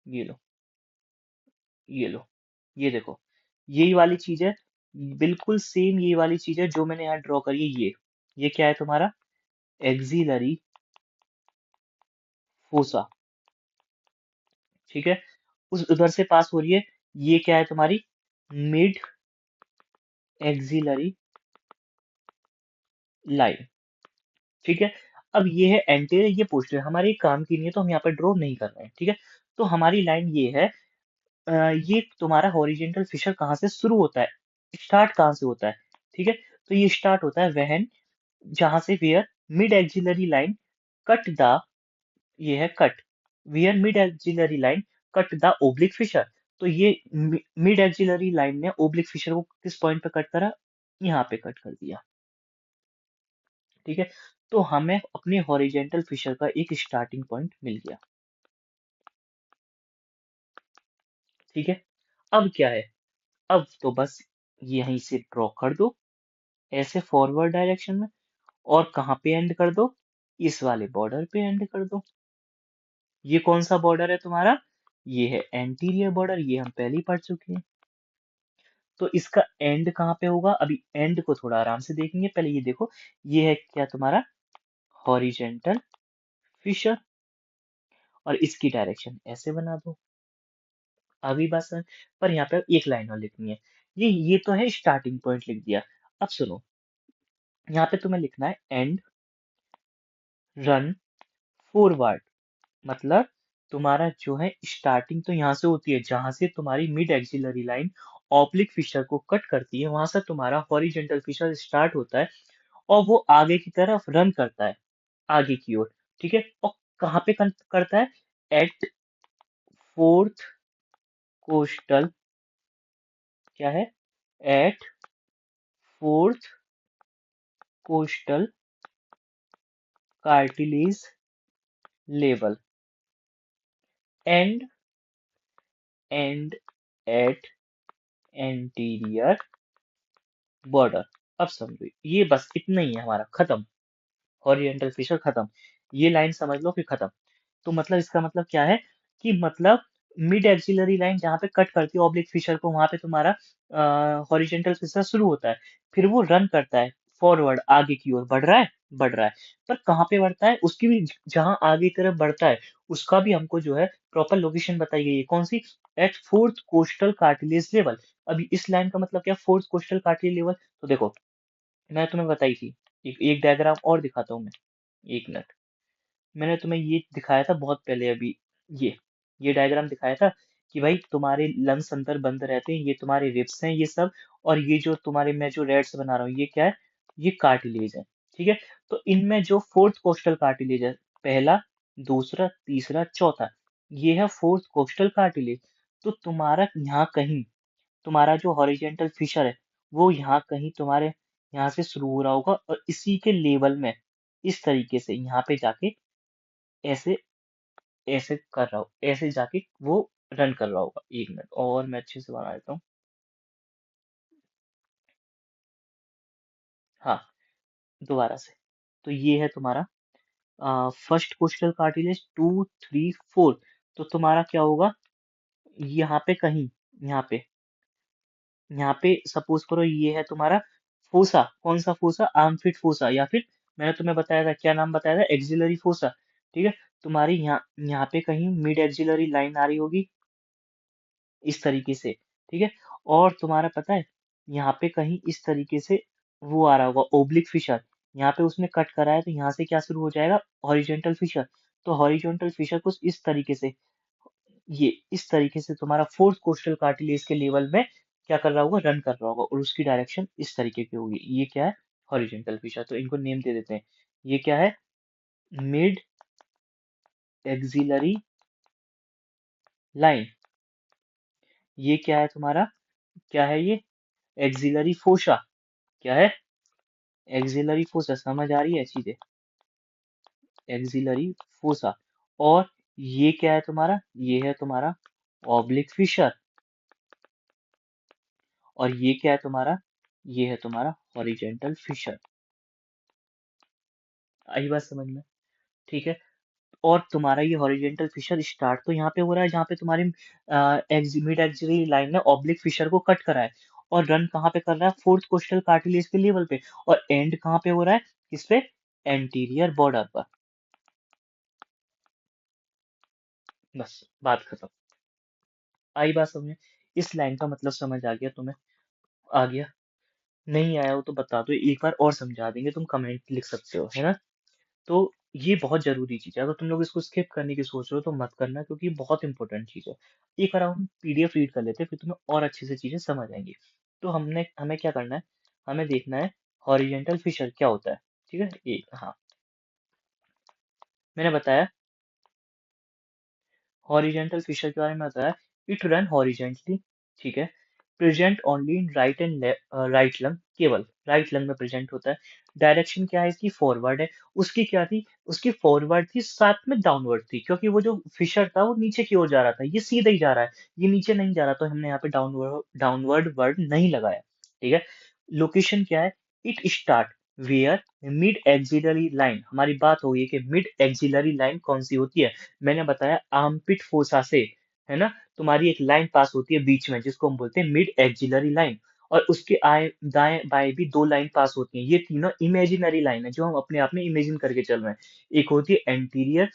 ये लो, ये लो, ये देखो, यही वाली चीज है, बिल्कुल सेम ये वाली चीज है जो मैंने यहाँ ड्रॉ करी है। ये क्या है तुम्हारा? एक्सिलरी फोसा, ठीक है। उस उधर से पास हो रही है, ये क्या है तुम्हारी? मिड एक्सिलरी लाइन, ठीक है। अब ये है एंटीरियर, ये पोस्टीरियर, हमारे काम की नहीं है तो हम यहाँ पे ड्रॉ नहीं कर रहे हैं, ठीक है। तो हमारी लाइन ये है, ये तुम्हारा हॉरिजेंटल फिशर कहाँ से शुरू होता है, स्टार्ट कहाँ से होता है, ठीक है। तो ये स्टार्ट होता है वहन, जहां से where mid axillary line cut the, ये है cut, where mid axillary line cut the oblique fissure. तो ये मिड एक्सिलरी लाइन ने ओब्लिक फिशर को किस पॉइंट पे कट करा? यहाँ पे कट कर दिया, ठीक है। तो हमें अपने हॉरिजेंटल फिशर का एक स्टार्टिंग पॉइंट मिल गया, ठीक है। अब क्या है? अब तो बस यहीं से ड्रॉ कर दो, ऐसे फॉरवर्ड डायरेक्शन में, और कहाँ पे एंड कर दो? इस वाले बॉर्डर पे एंड कर दो। ये कौन सा बॉर्डर है तुम्हारा? ये है एंटीरियर बॉर्डर, ये हम पहले ही पढ़ चुके हैं। तो इसका एंड कहाँ पे होगा? अभी एंड को थोड़ा आराम से देखेंगे, पहले ये देखो, ये है क्या तुम्हारा? हॉरिजेंटल फिशर, और इसकी डायरेक्शन ऐसे बना दो। अभी बात समझ? पर यहाँ पे एक लाइन और लिखनी है। ये तो है स्टार्टिंग पॉइंट लिख दिया। अब सुनो, यहाँ पे तुम्हें लिखना है एंड रन फॉरवर्ड। मतलब तुम्हारा जो है स्टार्टिंग तो यहाँ से होती है जहां से तुम्हारी mid axillary line oblique fissure को कट करती है, वहां से तुम्हारा हॉरिजेंटल फिशर स्टार्ट होता है और वो आगे की तरफ रन करता है, आगे की ओर। ठीक है, और कहाँ पे करता है? एट फोर्थ कोस्टल, क्या है? At fourth costal cartilage level and and at anterior border. अब समझो, ये बस इतना ही है, हमारा खत्म, हॉरिजॉन्टल फिशर खत्म। ये लाइन समझ लो कि खत्म। तो मतलब इसका मतलब क्या है कि मतलब मिड एक्सिलरी लाइन जहाँ पे कट करती है ऑब्लिक फिशर को, वहां पे तुम्हारा हॉरिजॉन्टल फिशर शुरू होता है। फिर वो रन करता है फॉरवर्ड, आगे की ओर बढ़ रहा है, बढ़ रहा है। पर कहाँ पे बढ़ता है, उसकी भी जहां आगे की तरफ बढ़ता है, उसका भी हमको जो है प्रॉपर लोकेशन बताई गई है। कौन सी? At fourth costal cartilage level. अभी इस लाइन का मतलब क्या, फोर्थ कोस्टल कार्टिलेज लेवल? तो देखो, मैं तुम्हें बताई थी, एक डायग्राम और दिखाता हूँ मैं, एक मिनट। मैंने तुम्हें ये दिखाया था बहुत पहले अभी, ये ये डायग्राम दिखाया था कि भाई तुम्हारे लंग्स अंदर बंद रहते हैं, ये तुम्हारे रिब्स हैं ये सब, और ये जो तुम्हारे, मैं जो रेड्स बना रहा हूँ, ये क्या है? ये कार्टिलेज है। ठीक है, तो इनमें जो फोर्थ कोस्टल कार्टिलेज है, पहला, दूसरा, तीसरा, चौथा, ये है फोर्थ कोस्टल कार्टिलेज। तो तुम्हारा यहाँ कहीं, तुम्हारा जो हॉरिजेंटल फिशर है, वो यहाँ कहीं तुम्हारे यहाँ से शुरू हो रहा होगा, और इसी के लेवल में इस तरीके से यहाँ पे जाके ऐसे ऐसे कर रहा हो, ऐसे जाके वो रन कर रहा होगा। एक मिनट और मैं अच्छे से बना देता हूँ। हाँ, दोबारा से। तो ये है तुम्हारा फर्स्ट कोस्टल कार्टिलेज, 2, 3, 4। तो तुम्हारा क्या होगा, यहाँ पे कहीं, यहाँ पे, यहाँ पे सपोज करो ये है तुम्हारा फोसा। कौन सा फोसा? आर्मफिट फोसा, या फिर मैंने तुम्हें बताया था, क्या नाम बताया था? Axillary fossa. ठीक है, तुम्हारी यहाँ यहाँ पे कहीं मिड एक्सिलरी लाइन आ रही होगी इस तरीके से। ठीक है, और तुम्हारा पता है यहाँ पे कहीं इस तरीके से वो आ रहा होगा ओब्लिक फिशर। यहाँ पे उसने कट करा है, तो यहाँ से क्या शुरू हो जाएगा? Horizontal fissure. तो हॉरिजॉन्टल फिशर कुछ इस तरीके से, ये इस तरीके से तुम्हारा फोर्थ कोस्टल कार्टिलेज के लेवल में क्या कर रहा होगा? रन कर रहा होगा, और उसकी डायरेक्शन इस तरीके की होगी। ये क्या है? Horizontal fissure. तो इनको नेम दे देते हैं। ये क्या है? Mid axillary line. ये क्या है तुम्हारा? क्या है ये? Axillary fossa. क्या है? Axillary fossa. समझ आ रही है चीजें? Axillary fossa. और ये क्या है तुम्हारा? ये है तुम्हारा ऑब्लिक फिशर। और ये क्या है तुम्हारा? ये है तुम्हारा हॉरिजेंटल फिशर। आई बात समझ में? ठीक है, और तुम्हारा ये हॉरिजेंटल फिशर स्टार्ट तो यहाँ पे हो रहा है, जहाँ पे तुम्हारी मिड एक्सिलरी लाइन ने ऑब्लिक फिशर को कट करा है, और रन कहाँ पे कर रहा है? फोर्थ कोस्टल कार्टिलेज के लेवल पे। और एंड कहाँ पे हो रहा है? किस पे? एंटीरियर बॉर्डर पर। बस बात खत्म। आई बात समझ में? इस लाइन का मतलब समझ आ गया तुम्हें? आ गया? नहीं आया हो तो बता दो, एक बार और समझा देंगे, तुम कमेंट लिख सकते हो, है ना? तो ये बहुत जरूरी चीज है, अगर तुम लोग इसको स्किप करने की सोच रहे हो तो मत करना, क्योंकि ये बहुत इंपॉर्टेंट चीज है। एक बार हम पीडीएफ रीड कर लेते हैं, फिर तुम्हें और अच्छे से चीजें समझ आएंगी। तो हमें क्या करना है? हमें देखना है हॉरिजेंटल फिशर क्या होता है। ठीक है, एक, हाँ, मैंने बताया हॉरिजेंटल फिशर के बारे में बताया। It run horizontally. ठीक है, present only in right and right lung, केवल राइट लंग में प्रेजेंट होता है। डायरेक्शन क्या है इसकी? फॉरवर्ड है। उसकी क्या थी? उसकी फॉरवर्ड थी, साथ में डाउनवर्ड थी, क्योंकि वो जो फिशर था वो नीचे की ओर जा रहा था, ये सीधा ही जा रहा है, ये नीचे नहीं जा रहा, तो हमने यहाँ पे डाउनवर्ड डाउनवर्ड वर्ड नहीं लगाया। ठीक है, लोकेशन क्या है? It start where mid axillary line. हमारी बात हो गई कि मिड एक्सिलरी लाइन कौन सी होती है। मैंने बताया आर्मपिट फोसा से, है ना, तुम्हारी एक लाइन पास होती है बीच में, जिसको हम बोलते हैं मिड एक्सिलरी लाइन। और उसके आए दाएं बाएं भी दो लाइन पास होती हैं, ये तीनों इमेजिनरी लाइन है, जो हम अपने आप में इमेजिन करके चल रहे हैं। एक होती है एंटीरियर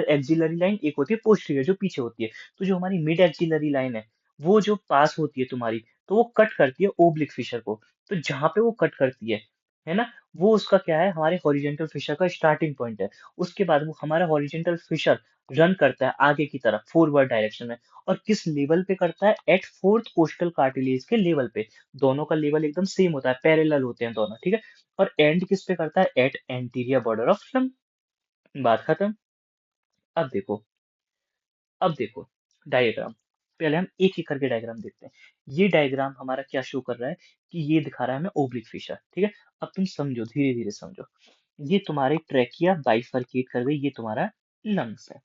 एक्सिलरी लाइन, एक होती है पोस्टीरियर जो पीछे होती है। तो जो हमारी मिड एक्सिलरी लाइन है, वो जो पास होती है तुम्हारी, तो वो कट करती है ओब्लिक फिशर को। तो जहां पे वो कट करती है, है ना। वो उसका क्या है, हमारे हॉरिजेंटल फिशर का स्टार्टिंग पॉइंट है। उसके बाद वो हमारा हॉरिजेंटल फिशर रन करता है आगे की तरफ फॉरवर्ड डायरेक्शन में। और किस लेवल पे करता है, एट फोर्थ कोस्टल कार्टिलेज के लेवल पे। दोनों का लेवल एकदम सेम होता है, पैरेलल होते हैं दोनों, ठीक है। और एंड किस पे करता है, at anterior border of lung. बात खत्म। अब देखो, अब देखो डायग्राम। पहले हम एक एक करके डायग्राम देखते हैं। ये डायग्राम हमारा क्या शो कर रहा है, कि ये दिखा रहा है हमें ओब्लिक फिशर, ठीक है। अब तुम समझो, धीरे धीरे समझो। ये तुम्हारी ट्रैकिया बाइफरकेट कर गई, ये तुम्हारा लंग्स है,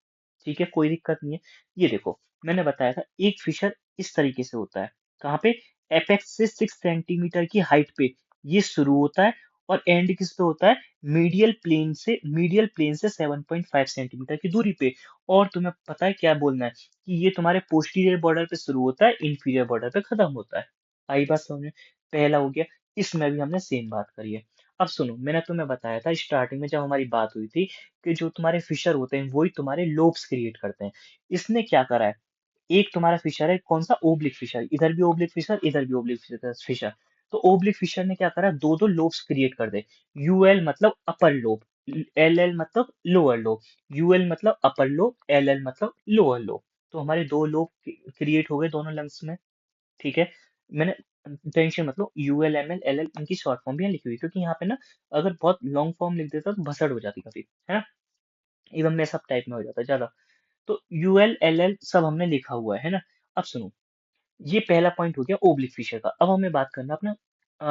ठीक है, कोई दिक्कत नहीं है। ये देखो, मैंने बताया था एक फिशर इस तरीके से होता है, कहाँ पे, एपेक्स से 6 सेंटीमीटर की हाइट पे ये शुरू होता है, और एंड किस पे होता है, मीडियल प्लेन से 7.5 सेंटीमीटर की दूरी पे। और तुम्हें पता है क्या बोलना है, कि ये तुम्हारे पोस्टीरियर बॉर्डर पे शुरू होता है, इंफीरियर बॉर्डर पे खत्म होता है। आई बात समझ में। पहला हो गया। इसमें भी हमने सेम बात करी है। अब सुनो, मैंने तुम्हें बताया था स्टार्टिंग में जब हमारी बात हुई थी, कि जो तुम्हारे फिशर होते हैं वही तुम्हारे लोब्स क्रिएट करते हैं। इसने क्या करा है, एक तुम्हारा फिशर है, कौन सा, ओब्लिक फिशर, इधर भी ओब्लिक फिशर, इधर भी ओब्लिक फिशर। तो ओब्लिक फिशर ने क्या करा, दो दो लोब्स क्रिएट कर दे। यूएल मतलब अपर लोब, एल एल मतलब लोअर लोब। यूएल मतलब अपर लोब, एल एल मतलब लोअर लोब। तो हमारे दो लोब क्रिएट हो गए दोनों लंग्स में, ठीक है। मैंने, टेंशन मतलब UL M L L L इनकी शॉर्ट फॉर्म भी यहाँ लिखी हुई है, क्योंकि यहाँ पे ना अगर बहुत लॉन्ग फॉर्म लिख देता तो भसड़ हो जाती काफी, है ना, इवन में सब टाइप में हो जाता ज्यादा। तो यूएल एल एल सब हमने लिखा हुआ है ना। अब सुनो, ये पहला पॉइंट हो गया ओब्लिक फिशर का। अब हमें बात करना अपना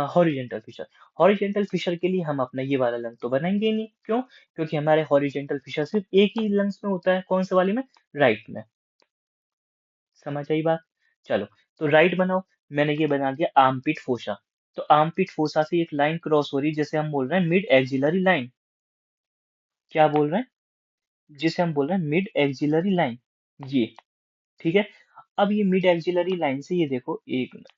हॉरिजेंटल फिशर। हॉरिजेंटल फिशर के लिए हम अपना ये वाला लंग तो बनाएंगे ही नहीं, क्यों, क्योंकि हमारे हॉरिजेंटल फिशर सिर्फ एक ही लंग्स में होता है, कौन से वाले में, राइट में। समझ आई बात। चलो, तो राइट बनाओ। मैंने ये बना दिया आर्मपिट फोसा। तो आर्मपिट फोसा से एक लाइन क्रॉस हो रही है, जैसे हम बोल रहे हैं मिड एक्सिलरी लाइन। क्या बोल रहे हैं, जिसे हम बोल रहे हैं मिड एक्सिलरी लाइन, ये, ठीक है। अब ये मिड एक्सिलरी लाइन से ये देखो, एक मिनट।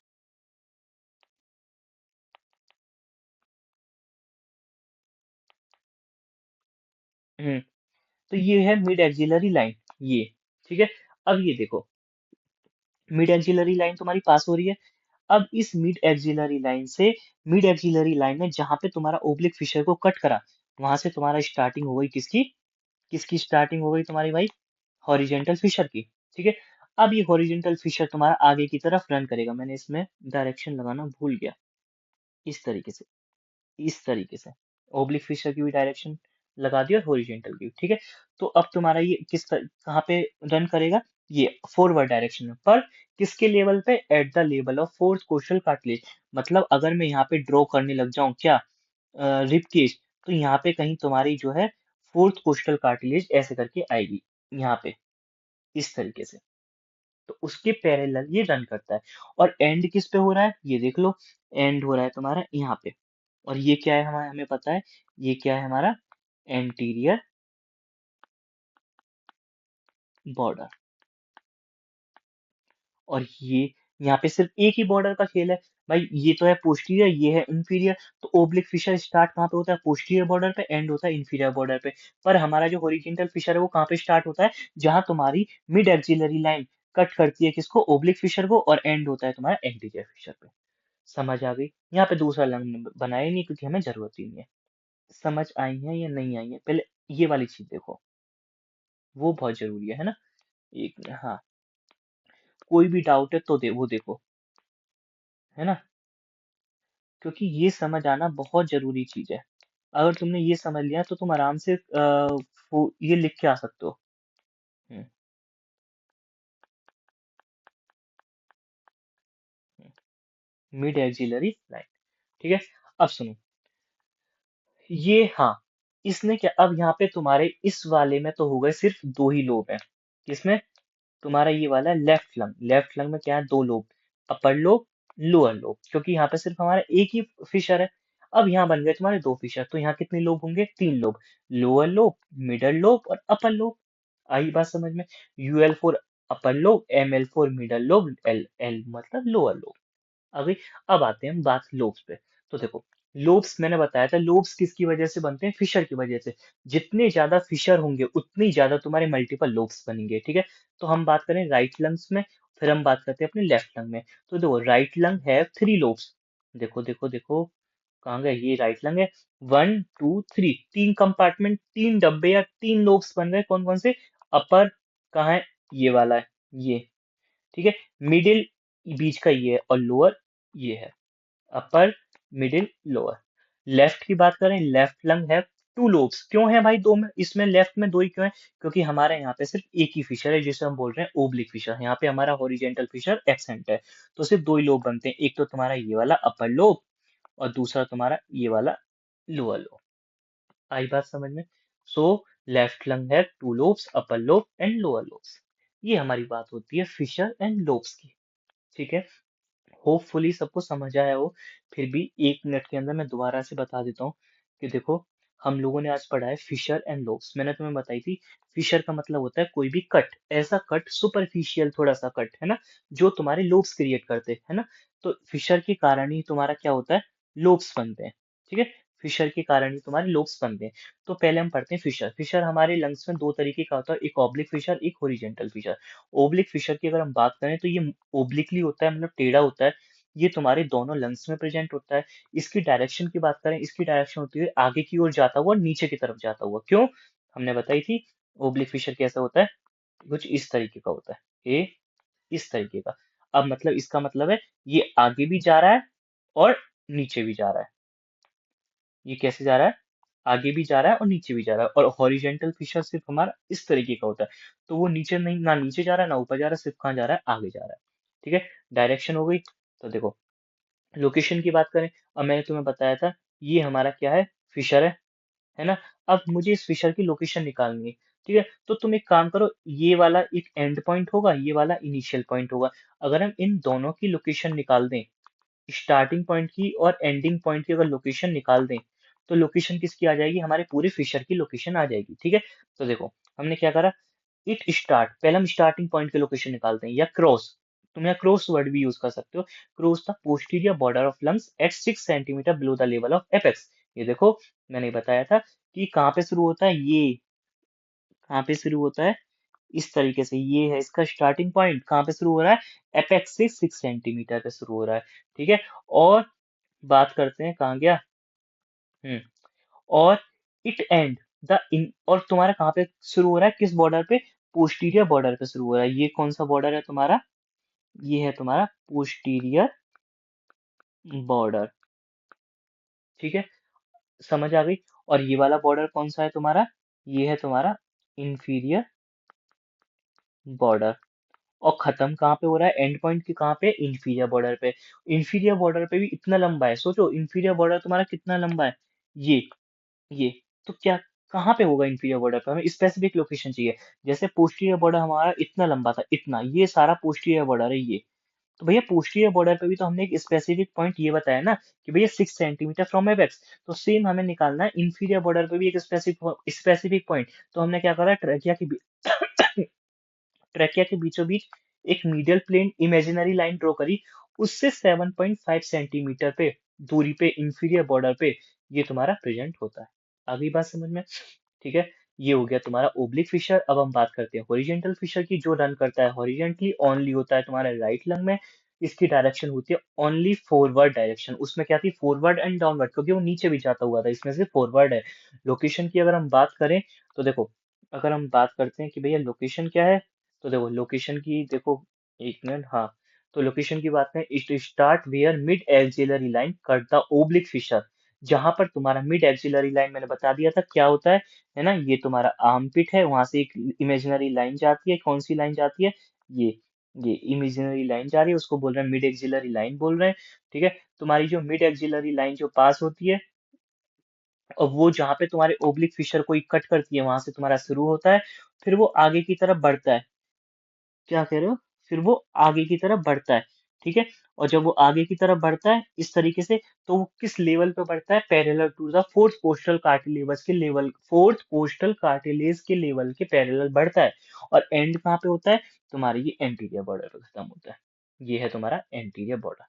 तो ये है मिड एक्सिलरी लाइन, ये, ठीक है। अब ये देखो, मिड एक्सिलरी लाइन तुम्हारी पास हो रही है। अब इस मिड एक्सिलरी लाइन में जहां पे तुम्हारा ओब्लिक फिशर को कट करा, वहां से तुम्हारा स्टार्टिंग हो गई किसकी, किसकी स्टार्टिंग हो गई तुम्हारी भाई, हॉरिजेंटल फिशर की, ठीक है। अब ये हॉरिजेंटल फिशर तुम्हारा आगे की तरफ रन करेगा। मैंने इसमें डायरेक्शन लगाना भूल गया, इस तरीके से, इस तरीके से ओब्लिक फिशर की भी डायरेक्शन लगा दी और हॉरिजेंटल की भी, ठीक है। तो अब तुम्हारा ये कहाँ पे रन करेगा, ये फॉरवर्ड डायरेक्शन में, पर किसके लेवल पे, at the level of fourth costal cartilage. मतलब अगर मैं यहाँ पे ड्रॉ करने लग जाऊं क्या, रिब केज, तो यहाँ पे कहीं तुम्हारी जो है फोर्थ कोस्टल कार्टिलेज ऐसे करके आएगी, यहाँ पे, इस तरीके से। तो उसके पैरेलल ये रन करता है। और एंड किस पे हो रहा है, ये देख लो, एंड हो रहा है तुम्हारा यहाँ पे। और ये क्या है, हमारा हमें पता है, ये क्या है हमारा, एंटीरियर बॉर्डर। और ये यहाँ पे सिर्फ एक ही बॉर्डर का खेल है भाई, ये तो है पोस्टीरियर, ये है इंफीरियर। तो ओब्लिक फिशर स्टार्ट कहाँ पे होता है, पोस्टीरियर बॉर्डर पे, एंड होता है इंफीरियर बॉर्डर पे। पर हमारा जो हॉरिजॉन्टल फिशर है वो कहाँ पे स्टार्ट होता है, जहां तुम्हारी मिड एक्सिलरी लाइन कट करती है किसको, ओब्लिक फिशर को, और एंड होता है तुम्हारा एंटीरियर फिशर पे। समझ आ गई। यहाँ पे दूसरा लाइन बनाया ही नहीं, क्योंकि हमें जरूरत ही नहीं है। समझ आई है या नहीं आई है, पहले ये वाली चीज देखो, वो बहुत जरूरी है ना। एक मिनट, हाँ, कोई भी डाउट है तो वो देखो, है ना, क्योंकि ये समझ आना बहुत जरूरी चीज है। अगर तुमने ये समझ लिया तो तुम आराम से ये लिख के आ सकते हो। मिड एक्सिलरी लाइन, ठीक है। अब सुनो, ये, हाँ, इसने क्या, अब यहाँ पे तुम्हारे इस वाले में तो हो गए सिर्फ दो ही लोब हैं। किसमें, तुम्हारा ये वाला लेफ्ट लंग में क्या है, दो lobe, upper lobe, lower lobe, क्योंकि यहाँ पे सिर्फ हमारा एक ही फिशर है। अब यहाँ बन गए तुम्हारे दो फिशर, तो यहाँ कितने लोब होंगे, तीन lobe, lower lobe, middle lobe और अपर लोब। आई बात समझ में। UL for upper lobe, M L for middle lobe, L L मतलब लोअर लोब। अभी, अब आते हैं हम बात लोब्स पे। तो देखो, लोब्स मैंने बताया था, लोब्स किसकी वजह से बनते हैं, फिशर की वजह से। जितने ज्यादा फिशर होंगे उतनी ज्यादा तुम्हारे मल्टीपल लोब्स बनेंगे, ठीक है। तो हम बात करें राइट लंग्स में, फिर हम बात करते हैं अपने लेफ्ट लंग में। तो देखो, राइट लंग है थ्री लोब्स, देखो देखो देखो, कहाँ गए, ये राइट लंग है। 1 2 3, तीन कंपार्टमेंट, तीन डब्बे या तीन लोब्स बन गए, कौन कौन से? अपर कहाँ है, ये वाला है, ये, ठीक है। मिडिल बीच का ये है, और लोअर ये है। अपर, मिडिल, लोअर। लेफ्ट की बात करें, लेफ्ट लंग है 2 लोब्स। क्यों है भाई दो में, इसमें लेफ्ट में दो ही क्यों है? क्योंकि हमारे यहाँ पे सिर्फ एक ही फिशर है, जिसे हम बोल रहे हैं ओब्लिक फिशर। यहाँ पे हमारा हॉरिजेंटल फिशर एब्सेंट है, तो सिर्फ दो ही लोब बनते हैं। एक तो तुम्हारा ये वाला अपर लोब, और दूसरा तुम्हारा ये वाला लोअर लोब। आई बात समझ में? सो लेफ्ट लंग है 2 lobes, upper lobe and lower lobes. ये हमारी बात होती है फिशर एंड लोब्स की, ठीक है। होपफुली सबको समझ आया हो। फिर भी 1 मिनट के अंदर मैं दोबारा से बता देता हूँ कि देखो, हम लोगों ने आज पढ़ा है फिशर एंड लोब्स। मैंने तुम्हें बताई थी, फिशर का मतलब होता है कोई भी कट, ऐसा कट सुपरफिशियल थोड़ा सा कट है ना, जो तुम्हारे लोब्स क्रिएट करते है ना। तो फिशर के कारण ही तुम्हारा क्या होता है, लोब्स बनते हैं, ठीक है। फिशर के कारण ही तुम्हारे लोब्स बनते हैं। तो पहले हम पढ़ते हैं फिशर। फिशर हमारे लंग्स में दो तरीके का होता है, एक ऑब्लिक फिशर, एक हॉरिजेंटल फिशर। ओब्लिक फिशर की अगर हम बात करें तो ये ओब्लिकली होता है, मतलब टेढ़ा होता है। ये तुम्हारे दोनों लंग्स में प्रेजेंट होता है। इसकी डायरेक्शन की बात करें, इसकी डायरेक्शन होती है आगे की ओर जाता हुआ, नीचे की तरफ जाता हुआ। क्यों? हमने बताई थी, ओब्लिक फिशर कैसा होता है, कुछ इस तरीके का होता है, ए इस तरीके का। अब मतलब इसका मतलब है ये आगे भी जा रहा है और नीचे भी जा रहा है। ये कैसे जा रहा है, आगे भी जा रहा है और नीचे भी जा रहा है। और हॉरिजेंटल फिशर सिर्फ हमारा इस तरीके का होता है, तो वो नीचे नहीं, ना नीचे जा रहा है ना ऊपर जा रहा है, सिर्फ कहाँ जा रहा है, आगे जा रहा है, ठीक है। डायरेक्शन हो गई। तो देखो, लोकेशन की बात करें, अब मैंने तुम्हें बताया था ये हमारा क्या है, फिशर है ना। अब मुझे इस फिशर की लोकेशन निकालनी है, ठीक है। तो तुम एक काम करो, ये वाला एक एंड पॉइंट होगा, ये वाला इनिशियल पॉइंट होगा। अगर हम इन दोनों की लोकेशन निकाल दें, स्टार्टिंग पॉइंट की और एंडिंग पॉइंट की अगर लोकेशन निकाल दें, तो लोकेशन किसकी आ जाएगी, हमारे पूरे फिशर की लोकेशन आ जाएगी, ठीक है। तो देखो, हमने क्या करा, इट स्टार्ट, पहले हम स्टार्टिंग पॉइंट की लोकेशन निकालते हैं, या क्रॉस, तुम यहाँ क्रॉस वर्ड भी यूज कर सकते हो। Cross the posterior border of lungs at 6 centimetre below the level of apex. ये देखो, मैंने बताया था कि कहाँ पे शुरू होता है, ये कहाँ पे शुरू होता है, इस तरीके से। ये है इसका स्टार्टिंग पॉइंट, कहाँ पे शुरू हो रहा है, एपेक्स से 6 सेंटीमीटर पे शुरू हो रहा है, ठीक है। और बात करते हैं, कहाँ गया, हम्म, और इट एंड द इन, और तुम्हारा कहाँ पे शुरू हो रहा है, किस बॉर्डर पे, पोस्टीरियर बॉर्डर पे शुरू हो रहा है। ये कौन सा बॉर्डर है तुम्हारा, ये है तुम्हारा पोस्टीरियर बॉर्डर, ठीक है। समझ आ गई। और ये वाला बॉर्डर कौन सा है तुम्हारा, ये है तुम्हारा इंफीरियर बॉर्डर। और खत्म कहाँ पे हो रहा है, एंड पॉइंट की कहाँ पे, इंफीरियर बॉर्डर पे। इंफीरियर बॉर्डर पे भी इतना लंबा है, सोचो इंफीरियर बॉर्डर तुम्हारा कितना लंबा है, ये ये तो क्या, कहाँ पे होगा इंफीरियर बॉर्डर पे, हमें स्पेसिफिक लोकेशन चाहिए। जैसे पोस्टीरियर बॉर्डर हमारा इतना लंबा था, इतना, ये सारा पोस्टीरियर बॉर्डर है ये। तो भैया पोस्टीरियर बॉर्डर पे भी तो हमने एक स्पेसिफिक पॉइंट ये बताया ना, कि भैया 6 सेंटीमीटर फ्रॉम एपेक्स। तो सेम हमें निकालना है इंफीरियर बॉर्डर पे भी एक स्पेसिफिक पॉइंट। तो हमने क्या करा, ट्रैकिया के बीचों बीच एक medial plane imaginary line draw करी, उससे 7.5 सेंटीमीटर पे दूरी पे इंफीरियर बॉर्डर पे ये तुम्हारा प्रेजेंट होता है। आगे बात समझ में? ठीक है। ये हो गया तुम्हारा ओब्लिक फिशर। अब हम बात करते हैं हॉरिजेंटल फिशर की, जो रन करता है हॉरिजेंटली ओनली होता है तुम्हारे राइट लंग में। इसकी डायरेक्शन होती है ओनली फॉरवर्ड डायरेक्शन। उसमें क्या थी, फॉरवर्ड एंड डाउनवर्ड, क्योंकि वो नीचे भी जाता हुआ था, इसमें से फॉरवर्ड है। लोकेशन की अगर हम बात करें, तो देखो, अगर हम बात करते हैं कि भैया लोकेशन क्या है, तो देखो लोकेशन की, देखो, 1 मिनट, हाँ। तो लोकेशन की बात करें, it start where mid axillary line cut the oblique fissure. जहां पर तुम्हारा मिड एक्सिलरी लाइन, मैंने बता दिया था क्या होता है ना, ये तुम्हारा आर्मपिट है, वहां से एक इमेजिनरी लाइन जाती है, कौन सी लाइन जाती है, ये ये इमेजिनरी लाइन जा रही है, उसको बोल रहे हैं मिड एक्सिलरी लाइन बोल रहे हैं, ठीक है। तुम्हारी जो मिड एक्सिलरी लाइन जो पास होती है, और वो जहाँ पे तुम्हारे ओब्लिक फिशर को कट करती है, वहां से तुम्हारा शुरू होता है, फिर वो आगे की तरफ बढ़ता है। क्या कह रहे हो, फिर वो आगे की तरफ बढ़ता है, ठीक है। और जब वो आगे की तरफ बढ़ता है इस तरीके से, तो वो किस लेवल पे बढ़ता है, parallel to the fourth costal cartilage के लेवल, फोर्थ कोस्टल कार्टिलेज के लेवल के पैरेलल बढ़ता है। और एंड कहाँ पे होता है, तुम्हारे ये एंटीरियर बॉर्डर पे खत्म होता है। ये है तुम्हारा एंटीरियर बॉर्डर,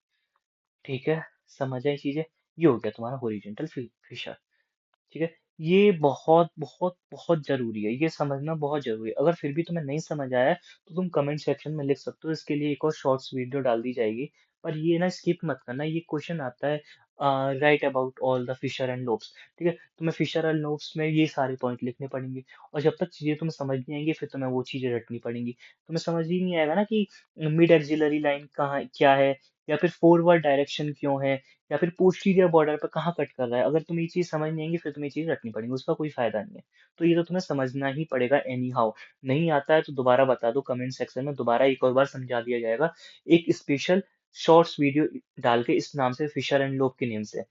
ठीक है। समझ आई चीजें? ये हो गया तुम्हारा हॉरिजॉन्टल फिशर, ठीक है। ये बहुत बहुत बहुत जरूरी है, ये समझना बहुत जरूरी है। अगर फिर भी तुम्हें नहीं समझ आया, तो तुम कमेंट सेक्शन में लिख सकते हो, इसके लिए एक और शॉर्ट्स वीडियो डाल दी जाएगी। पर ये ना स्किप मत करना, ये क्वेश्चन आता है right about all the fissure and lobes. ठीक है, तुम्हें फिशर एंड लोब्स में ये सारे पॉइंट लिखने पड़ेंगे, और जब तक चीजें तुम्हें समझ नहीं आएंगी फिर तुम्हें वो चीजें रटनी पड़ेंगी। तुम्हें समझ ही नहीं आएगा ना कि मिड एक्सिलरी लाइन कहाँ क्या है, या फिर फॉरवर्ड डायरेक्शन क्यों है, या फिर पोस्टीरियर बॉर्डर पर कहाँ कट कर रहा है। अगर तुम्हें ये चीज समझ नहीं आएंगी फिर तुम्हें ये चीज रटनी पड़ेंगी, उसका कोई फायदा नहीं है। तो ये तो तुम्हें समझना ही पड़ेगा एनी हाउ। नहीं आता है तो दोबारा बता दो कमेंट सेक्शन में, दोबारा एक और बार समझा दिया जाएगा। एक स्पेशल शॉर्ट्स वीडियो डाल के इस नाम से, फिशर एंड लोब के नेम से,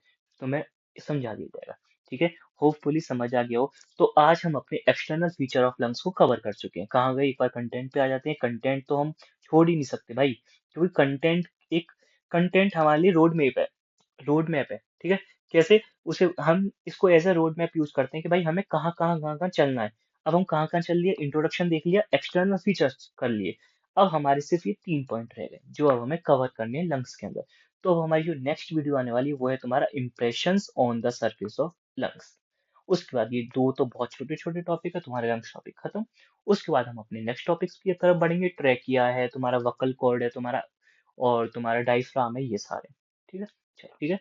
तुम्हें समझा दिया जाएगा। ठीक है, होपफुली समझ आ गया हो। तो आज हम अपने एक्सटर्नल फीचर ऑफ लंग्स को कवर कर चुके हैं। कहाँ गए, एक बार कंटेंट पे आ जाते हैं। कंटेंट तो हम छोड़ ही नहीं सकते भाई, क्योंकि कंटेंट हमारे लिए रोड मैप है। ठीक है, कैसे उसे हम इसको as a road map use करते हैं कि भाई हमें कहाँ कहाँ चलना है। अब हम कहाँ कहाँ चल लिए, इंट्रोडक्शन देख लिया, एक्सटर्नल फीचर्स कर लिए। अब हमारे सिर्फ ये 3 पॉइंट रह गए जो अब हमें कवर करने हैं लंग्स के अंदर। तो अब हमारी जो नेक्स्ट वीडियो आने वाली है वो है तुम्हारा impressions on the surface of lungs. उसके बाद ये दो तो बहुत छोटे छोटे टॉपिक है, तुम्हारे लंग्स टॉपिक खत्म। उसके बाद हम अपने नेक्स्ट टॉपिक्स की तरफ बढ़ेंगे। ट्रैकिया है तुम्हारा, वकल कॉर्ड है तुम्हारा, और तुम्हारा डायफ्राम है, ये सारे। ठीक है, चलो ठीक है।